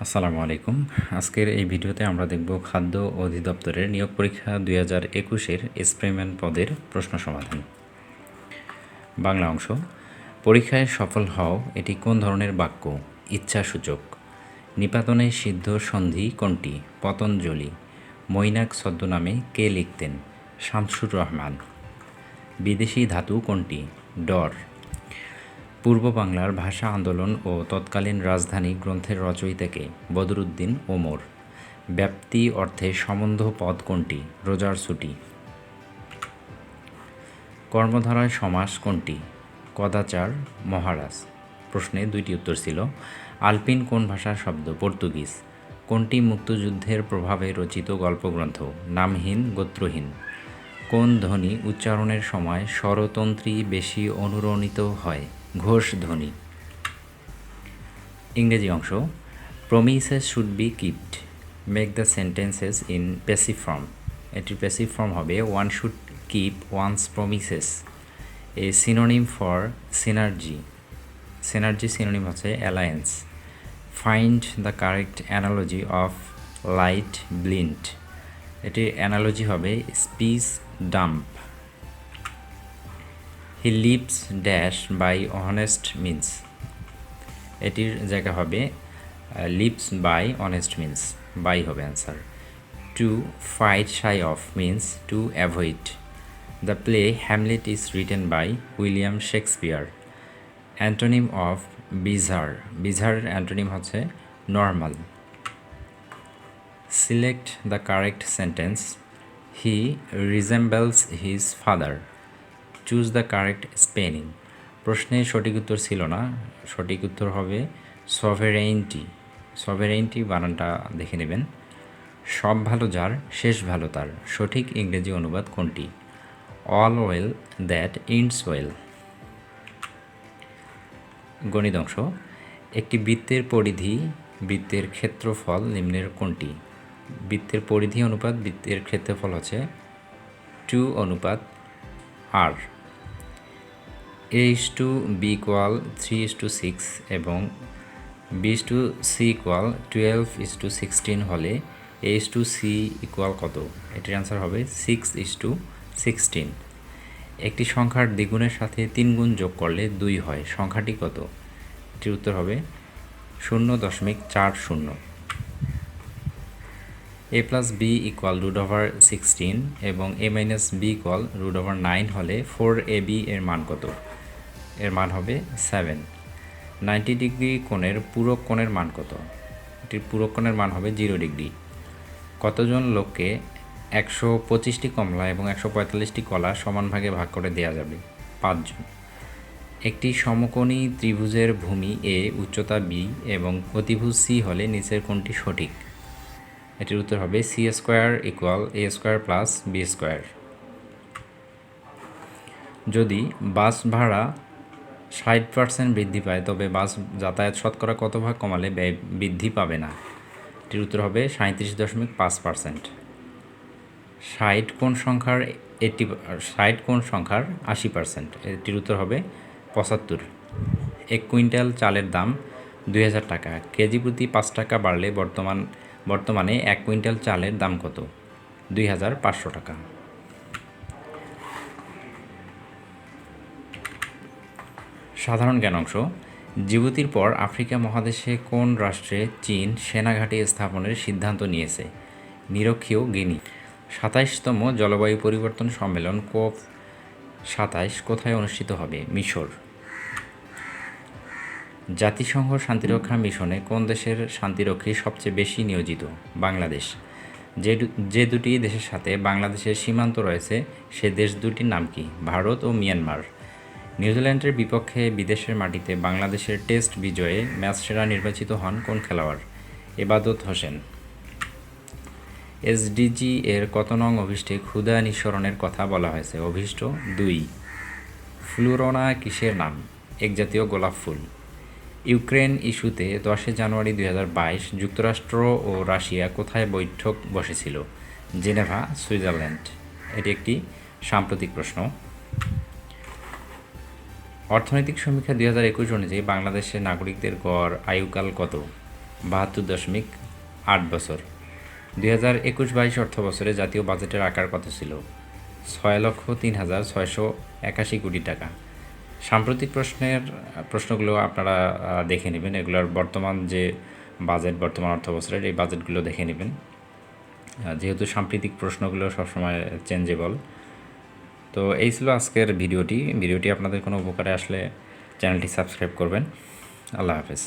আসসালামু আলাইকুম। আজকের এই ভিডিওতে আমরা দেখব খাদ্য অধিদপ্তরের নিয়োগ পরীক্ষা 2021-এর এক্সপেরিমেন্ট পদের প্রশ্ন সমাধান। বাংলা অংশ। পরীক্ষায় সফল হও এটি কোন ধরনের বাক্য? ইচ্ছাসূচক। নিপাতনে সিদ্ধ সন্ধি কোনটি? পতঞ্জলি। মৈনাক ছদ্মনামে কে লিখতেন? শামসুর রহমান। বিদেশি ধাতু কোনটি? ডর। পূর্ব বাংলার ভাষা আন্দোলন ও তৎকালীন রাজধানী গ্রন্থের রচয়িতাকে? বদরুদ্দীন ওমর। ব্যাপ্তি অর্থে সম্বন্ধ পদ কোনটি? রোজার ছুটি। কর্মধারায় সমাস কোনটি? কদাচার মহারাজ। প্রশ্নে দুইটি উত্তর ছিল। আলপিন কোন ভাষার শব্দ? পর্তুগিজ। কোনটি মুক্তিযুদ্ধের প্রভাবে রচিত গল্পগ্রন্থ? নামহীন গোত্রহীন। কোন ধ্বনি উচ্চারণের সময় স্বরতন্ত্রী বেশি অনুরণিত হয়? ঘোষ ধ্বনি। ইংরেজি অংশ। Promises should be kept. Make the sentences in passive form. এটির প্যাসিভ ফর্ম হবে one should keep one's promises. A synonym for synergy. Synergy synonym হচ্ছে alliance. Find the correct analogy of light blind. এটির analogy হবে speech dumb. He lives dash by honest means. এটির জায়গা হবে lives by honest means, by হবে answer. To fight shy of means to avoid. The play Hamlet is written by William Shakespeare. Antonym of bizarre. Bizarre antonym হচ্ছে normal. Select the correct sentence. He resembles his father. Choose the correct spelling. প্রশ্নের সঠিক উত্তর ছিল না, সঠিক উত্তর হবে সভেরেইনটি। সভেরেইনটি বানানটা দেখে নেবেন। সব ভালো যার শেষ ভালো তার। সঠিক ইংরেজি অনুবাদ কোনটি? All well that ends well. গণিত অংশ। একটি বৃত্তের পরিধি বৃত্তের ক্ষেত্রফল নিম্নের কোনটি? বৃত্তের পরিধি অনুপাত বৃত্তের ক্ষেত্রফল হচ্ছে 2:r। A:B = 3:6 এবং B:C = 12:16 হলে A:C ইকুয়াল কত? এটির অ্যান্সার হবে 6:16। একটি সংখ্যার দ্বিগুণের সাথে 3 গুণ যোগ করলে 2 হয়, সংখ্যাটি কত? এটির উত্তর হবে 0.40। A+B = √16 এবং A-B = √9 হলে 4AB এর মান কত? এর মান হবে 7। 90 ডিগ্রি কোণের পূরক কোণের মান কত? এটির পূরক কোণের মান হবে 0 ডিগ্রি। কতজন লোককে 125টি কমলা এবং 145টি কলা সমান ভাগে ভাগ করে দেওয়া যাবে? 5 জন। একটি সমকোণী ত্রিভুজের ভূমি A, উচ্চতা B এবং অতিভুজ C হলে নিচের কোনটি সঠিক? এটির উত্তর হবে C² = A² + B²। যদি বাস ভাড়া 60% বৃদ্ধি পায় তবে বাস যাতায়াত শতকরা কত ভাগ কমালে ব্যয় বৃদ্ধি পাবে না? এটির উত্তর হবে 37.5%। 60 কোন সংখ্যার 80%? এটির উত্তর হবে 75। 1 কুইন্টাল চালের দাম 2000 টাকা। কেজি প্রতি 5 টাকা বাড়লে বর্তমানে 1 কুইন্টাল চালের দাম কত? 2500 টাকা। সাধারণ জ্ঞান অংশ। জিবুতির পর আফ্রিকা মহাদেশে কোন রাষ্ট্রে চীন সেনাঘাঁটি স্থাপনের সিদ্ধান্ত নিয়েছে? নিরক্ষীয় গিনি। 27তম জলবায়ু পরিবর্তন সম্মেলন COP27 কোথায় অনুষ্ঠিত হবে? মিশর। জাতিসংঘ শান্তিরক্ষা মিশনে কোন দেশের শান্তিরক্ষী সবচেয়ে বেশি নিয়োজিত? বাংলাদেশ। যে দুটি দেশের সাথে বাংলাদেশের সীমান্ত রয়েছে সে দেশ দুটির নাম কি? ভারত ও মিয়ানমার। নিউজিল্যান্ডের বিপক্ষে বিদেশের মাটিতে বাংলাদেশের টেস্ট বিজয়ে ম্যাচ সেরা নির্বাচিত হন কোন খেলোয়াড়? এবাদত হোসেন। SDG এর কত নং অভিষ্টে ক্ষুধা নিঃসরণের কথা বলা হয়েছে? অভিষ্ট 2। ফ্লোরোনা কিসের নাম? একজাতীয় গোলাপ ফুল। ইউক্রেন ইস্যুতে 10 জানুয়ারি 2022 যুক্তরাষ্ট্র ও রাশিয়া কোথায় বৈঠক বসেছিল? Geneva, Switzerland. এটি একটি সাম্প্রতিক প্রশ্ন। অর্থনৈতিক সমীক্ষা 2021 অনুযায়ী বাংলাদেশের নাগরিকদের গড় আয়ুকাল কত? 72.8 বছর। 2021-22 অর্থ বছরে জাতীয় বাজেটের আকার কত ছিল? 6,03,681 কোটি টাকা। সাম্প্রতিক প্রশ্নগুলো আপনারা দেখে নেবেন, এগুলোর বর্তমান যে বাজেট, বর্তমান অর্থ বছরের এই বাজেটগুলো দেখে নেবেন, যেহেতু সাম্প্রতিক প্রশ্নগুলো সবসময় চেঞ্জেবল। তো এই ছিল আজকের ভিডিওটি আপনাদের কোনো উপকারে আসলে চ্যানেলটি সাবস্ক্রাইব করবেন। আল্লাহ হাফেজ।